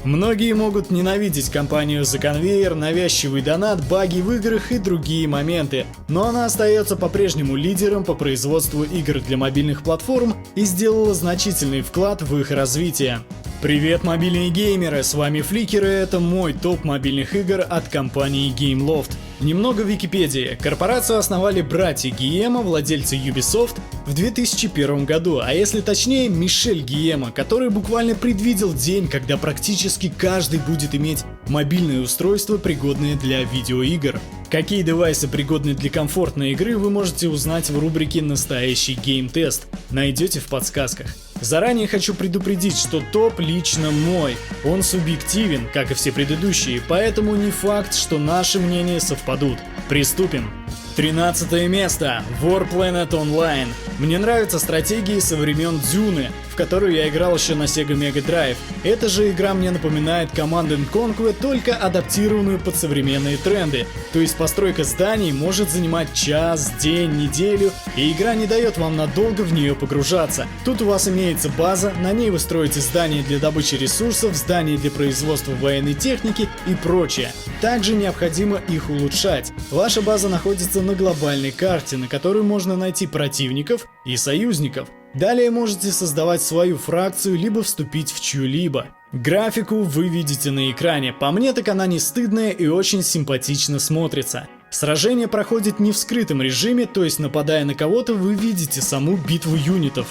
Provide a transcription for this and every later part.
Многие могут ненавидеть компанию за конвейер, навязчивый донат, баги в играх и другие моменты, но она остается по-прежнему лидером по производству игр для мобильных платформ и сделала значительный вклад в их развитие. Привет, мобильные геймеры, с вами Фликер, и это мой топ мобильных игр от компании Gameloft. Немного Википедии. Корпорацию основали братья Гиема, владельцы Ubisoft, в 2001 году, а если точнее, Мишель Гиема, который буквально предвидел день, когда практически каждый будет иметь мобильное устройство, пригодное для видеоигр. Какие девайсы пригодны для комфортной игры, вы можете узнать в рубрике «Настоящий гейм-тест», найдете в подсказках. Заранее хочу предупредить, что топ лично мой, он субъективен, как и все предыдущие, поэтому не факт, что наши мнения совпадут. Приступим. 13 место. Warplanet Online. Мне нравятся стратегии со времен Дюны, в которую я играл еще на Sega Mega Drive. Эта же игра мне напоминает Command & Conquer, только адаптированную под современные тренды. То есть постройка зданий может занимать час, день, неделю, и игра не дает вам надолго в нее погружаться. Тут у вас имеется база, на ней вы строите здания для добычи ресурсов, здания для производства военной техники и прочее. Также необходимо их улучшать. Ваша база находится на глобальной карте, на которой можно найти противников и союзников. Далее можете создавать свою фракцию, либо вступить в чью-либо. Графику вы видите на экране, по мне так она не стыдная и очень симпатично смотрится. Сражение проходит не в скрытом режиме, то есть нападая на кого-то, вы видите саму битву юнитов.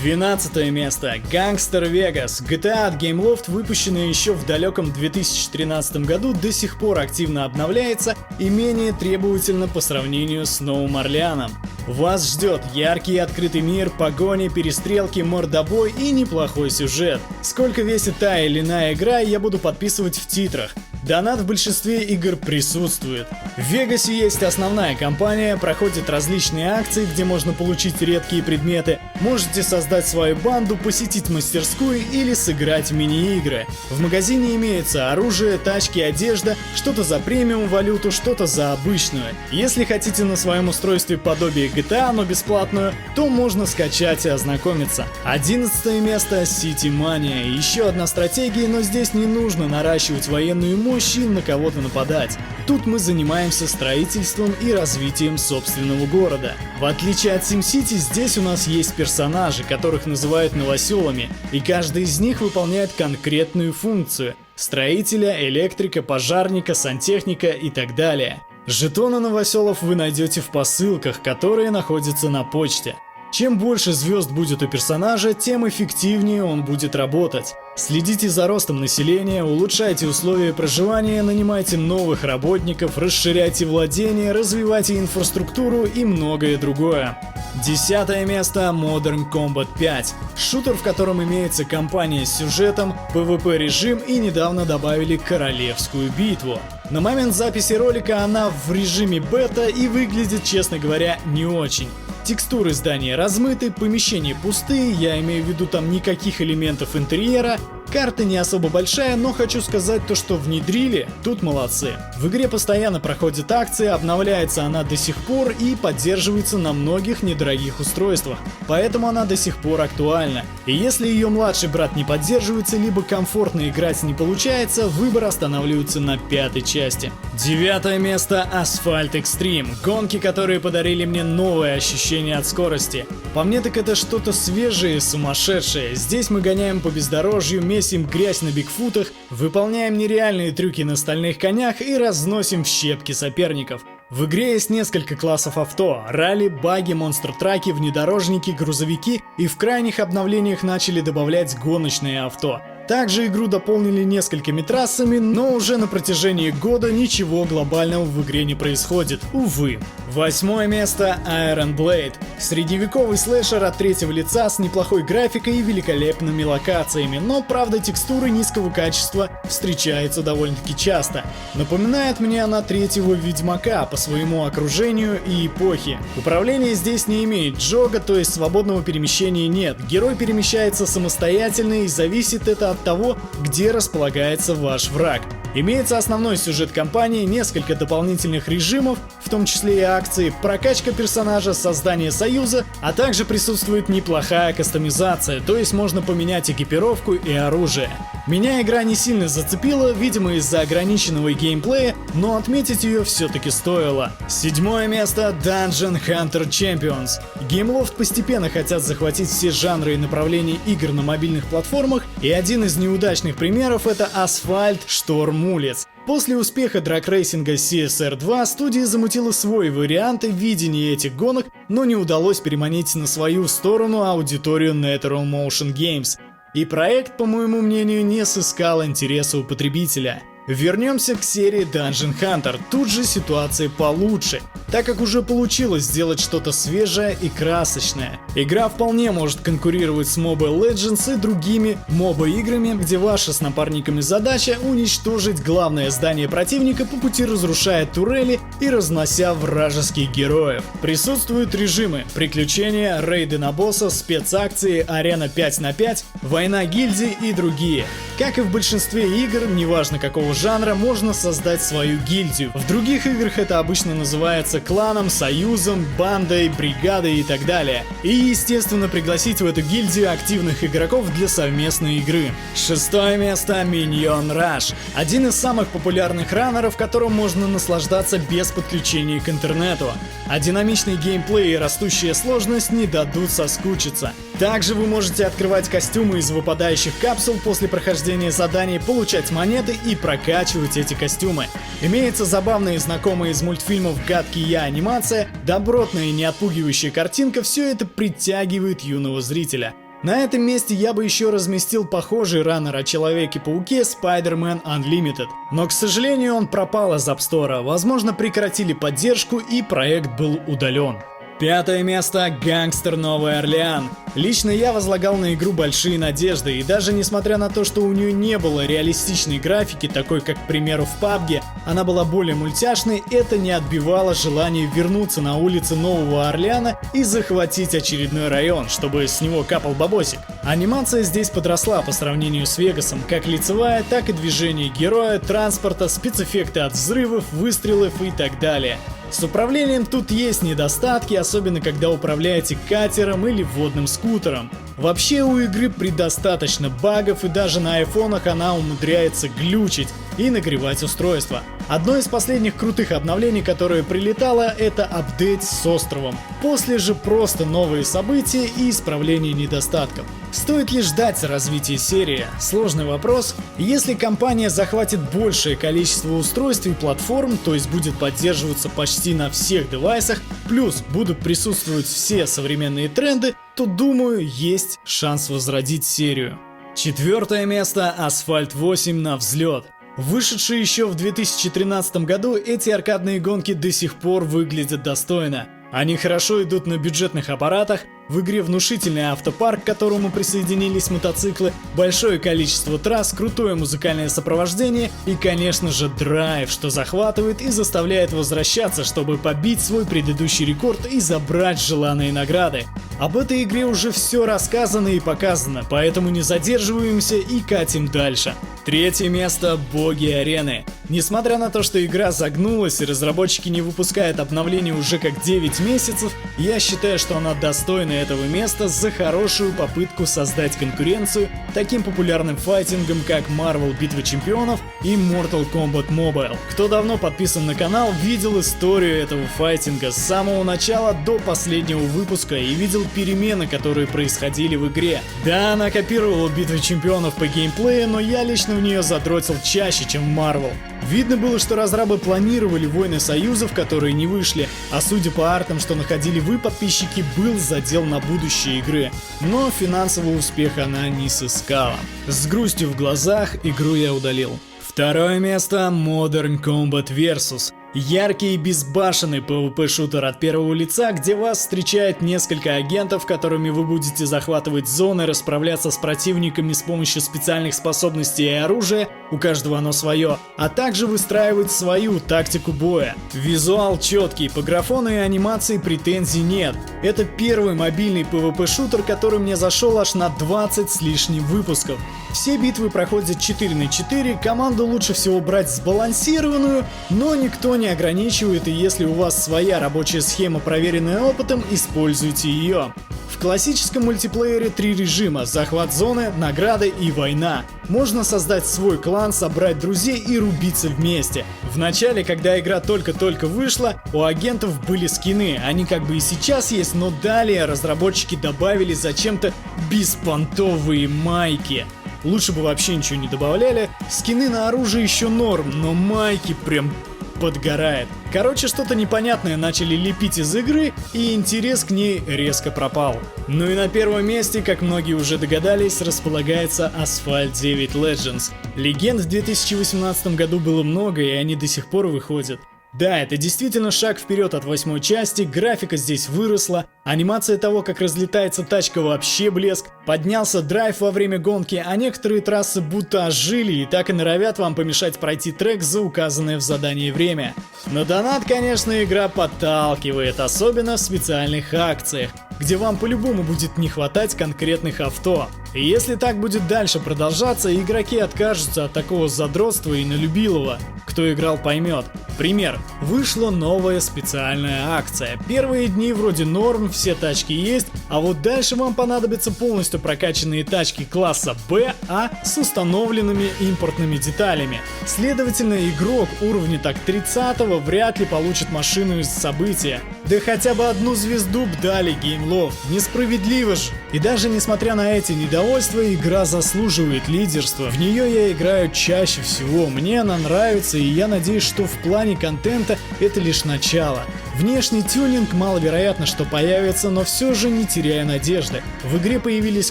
12 место. Gangster Vegas. GTA от Gameloft, выпущенная еще в далеком 2013 году, до сих пор активно обновляется и менее требовательна по сравнению с Новым Орлеаном. Вас ждет яркий открытый мир, погони, перестрелки, мордобой и неплохой сюжет. Сколько весит та или иная игра, я буду подписывать в титрах. Донат в большинстве игр присутствует. В Вегасе есть основная кампания, проходят различные акции, где можно получить редкие предметы. Можете создать свою банду, посетить мастерскую или сыграть в мини-игры. В магазине имеется оружие, тачки, одежда, что-то за премиум валюту, что-то за обычную. Если хотите на своем устройстве подобие GTA, но бесплатную, то можно скачать и ознакомиться. 11 место. City Mania. Еще одна стратегия, но здесь не нужно наращивать военную мощь и на кого-то нападать. Тут мы занимаемся строительством и развитием собственного города. В отличие от SimCity, здесь у нас есть персонажи, которых называют новоселами, и каждый из них выполняет конкретную функцию – строителя, электрика, пожарника, сантехника и так далее. Жетоны новоселов вы найдете в посылках, которые находятся на почте. Чем больше звезд будет у персонажа, тем эффективнее он будет работать. Следите за ростом населения, улучшайте условия проживания, нанимайте новых работников, расширяйте владения, развивайте инфраструктуру и многое другое. 10 место. Modern Combat 5. Шутер, в котором имеется кампания с сюжетом, PvP режим и недавно добавили королевскую битву. На момент записи ролика она в режиме бета и выглядит, честно говоря, не очень. Текстуры здания размыты, помещения пустые, я имею в виду там никаких элементов интерьера. Карта не особо большая, но хочу сказать то, что внедрили, тут молодцы. В игре постоянно проходят акции, обновляется она до сих пор и поддерживается на многих недорогих устройствах, поэтому она до сих пор актуальна. И если ее младший брат не поддерживается, либо комфортно играть не получается, выбор останавливается на 5-й части. 9 место. Asphalt Extreme. Гонки, которые подарили мне новое ощущение от скорости. По мне так это что-то свежее и сумасшедшее. Здесь мы гоняем по бездорожью, месим грязь на бигфутах, выполняем нереальные трюки на стальных конях и разносим в щепки соперников. В игре есть несколько классов авто: ралли, баги, монстр-траки, внедорожники, грузовики, и в крайних обновлениях начали добавлять гоночные авто. Также игру дополнили несколькими трассами, но уже на протяжении года ничего глобального в игре не происходит, увы. 8 место. Iron Blade. Средневековый слэшер от третьего лица с неплохой графикой и великолепными локациями, но правда текстуры низкого качества встречаются довольно-таки часто. Напоминает мне она третьего Ведьмака по своему окружению и эпохе. Управление здесь не имеет джога, то есть свободного перемещения нет. Герой перемещается самостоятельно и зависит это от того, где располагается ваш враг. Имеется основной сюжет кампании, несколько дополнительных режимов, в том числе и акции, прокачка персонажа, создание союза, а также присутствует неплохая кастомизация, то есть можно поменять экипировку и оружие. Меня игра не сильно зацепила, видимо из-за ограниченного геймплея, но отметить ее все-таки стоило. 7 место — Dungeon Hunter Champions. Gameloft постепенно хотят захватить все жанры и направления игр на мобильных платформах, и один из неудачных примеров — это Asphalt Storm Улиц. После успеха драг-рейсинга CSR 2 студия замутила свой вариант видения этих гонок, но не удалось переманить на свою сторону аудиторию Natural Motion Games. И проект, по моему мнению, не сыскал интереса у потребителя. Вернемся к серии Dungeon Hunter, тут же ситуация получше, так как уже получилось сделать что-то свежее и красочное. Игра вполне может конкурировать с Mobile Legends и другими MOBA-играми, где ваша с напарниками задача уничтожить главное здание противника, по пути разрушая турели и разнося вражеских героев. Присутствуют режимы: приключения, рейды на босса, спецакции, арена 5 на 5, война гильдий и другие. Как и в большинстве игр, неважно какого жанра, можно создать свою гильдию. В других играх это обычно называется кланом, союзом, бандой, бригадой и так далее. И естественно пригласить в эту гильдию активных игроков для совместной игры. 6 место — Minion Rush. Один из самых популярных раннеров, которым можно наслаждаться без подключения к интернету. А динамичный геймплей и растущая сложность не дадут соскучиться. Также вы можете открывать костюмы из выпадающих капсул после прохождения заданий, получать монеты и прокачивать эти костюмы. Имеется забавная и знакомая из мультфильмов «Гадкий я» анимация, добротная и не отпугивающая картинка, все это притягивает юного зрителя. На этом месте я бы еще разместил похожий раннер о Человеке-пауке Spider-Man Unlimited. Но, к сожалению, он пропал из App Store, возможно, прекратили поддержку и проект был удален. 5 место — Гангстер Новый Орлеан. Лично я возлагал на игру большие надежды, и даже несмотря на то, что у нее не было реалистичной графики, такой как, к примеру, в PUBG, она была более мультяшной, это не отбивало желание вернуться на улицы Нового Орлеана и захватить очередной район, чтобы с него капал бабосик. Анимация здесь подросла по сравнению с Вегасом, как лицевая, так и движение героя, транспорта, спецэффекты от взрывов, выстрелов и так далее. С управлением тут есть недостатки, особенно когда управляете катером или водным скутером. Вообще у игры предостаточно багов, и даже на айфонах она умудряется глючить и нагревать устройство. Одно из последних крутых обновлений, которое прилетало, это апдейт с островом. После же просто новые события и исправление недостатков. Стоит ли ждать развития серии? Сложный вопрос. Если компания захватит большее количество устройств и платформ, то есть будет поддерживаться почти на всех девайсах, плюс будут присутствовать все современные тренды, то, думаю, есть шанс возродить серию. 4 место — Asphalt 8 на взлет. Вышедшие еще в 2013 году, эти аркадные гонки до сих пор выглядят достойно. Они хорошо идут на бюджетных аппаратах, в игре внушительный автопарк, к которому присоединились мотоциклы, большое количество трасс, крутое музыкальное сопровождение и, конечно же, драйв, что захватывает и заставляет возвращаться, чтобы побить свой предыдущий рекорд и забрать желанные награды. Об этой игре уже все рассказано и показано, поэтому не задерживаемся и катим дальше. 3 место — Боги Арены. Несмотря на то, что игра загнулась и разработчики не выпускают обновления уже как 9 месяцев, я считаю, что она достойна этого места за хорошую попытку создать конкуренцию таким популярным файтингам, как Marvel Битва Чемпионов и Mortal Kombat Mobile. Кто давно подписан на канал, видел историю этого файтинга с самого начала до последнего выпуска и видел перемены, которые происходили в игре. Да, она копировала Битву Чемпионов по геймплею, но я лично в нее задротил чаще, чем в Marvel. Видно было, что разрабы планировали Войны Союзов, которые не вышли, а судя по артам, что находили вы, подписчики, был задел на будущее игры. Но финансового успеха она не сыскала. С грустью в глазах игру я удалил. 2 место — Modern Combat Versus. Яркий и безбашенный PvP-шутер от первого лица, где вас встречает несколько агентов, которыми вы будете захватывать зоны, расправляться с противниками с помощью специальных способностей и оружия, у каждого оно свое, а также выстраивать свою тактику боя. Визуал четкий, по графону и анимации претензий нет. Это первый мобильный PvP-шутер, который мне зашел аж на 20 с лишним выпусков. Все битвы проходят 4 на 4, команду лучше всего брать сбалансированную, но никто не ограничивает, и если у вас своя рабочая схема, проверенная опытом, используйте ее. В классическом мультиплеере 3 режима: захват зоны, награды и война. Можно создать свой клан, собрать друзей и рубиться вместе. В начале, когда игра только-только вышла, у агентов были скины, они как бы и сейчас есть, но далее разработчики добавили зачем-то беспонтовые майки. Лучше бы вообще ничего не добавляли, скины на оружие еще норм, но майки прям подгорает. Короче, что-то непонятное начали лепить из игры, и интерес к ней резко пропал. Ну и на первом месте, как многие уже догадались, располагается Asphalt 9 Legends. Легенд в 2018 году было много, и они до сих пор выходят. Да, это действительно шаг вперед от 8 части, графика здесь выросла, анимация того, как разлетается тачка, вообще блеск, поднялся драйв во время гонки, а некоторые трассы будто ожили и так и норовят вам помешать пройти трек за указанное в задании время. На донат, конечно, игра подталкивает, особенно в специальных акциях, где вам по-любому будет не хватать конкретных авто. И если так будет дальше продолжаться, игроки откажутся от такого задротства и налюбилого. Кто играл, поймет. Пример. Вышла новая специальная акция. Первые дни вроде норм, все тачки есть, а вот дальше вам понадобятся полностью прокачанные тачки класса Б, А с установленными импортными деталями. Следовательно, игрок уровня так 30-го вряд ли получит машину из события. Да хотя бы одну звезду б дали геймлов. Несправедливо же. И даже несмотря на эти недовольства, игра заслуживает лидерства. В нее я играю чаще всего, мне она нравится, и я надеюсь, что в плане контента это лишь начало. Внешний тюнинг маловероятно, что появится, но все же не теряя надежды. В игре появились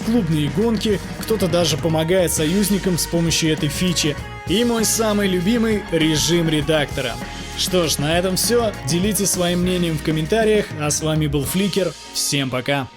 клубные гонки, кто-то даже помогает союзникам с помощью этой фичи. И мой самый любимый режим редактора. Что ж, на этом все. Делитесь своим мнением в комментариях, а с вами был Фликер. Всем пока!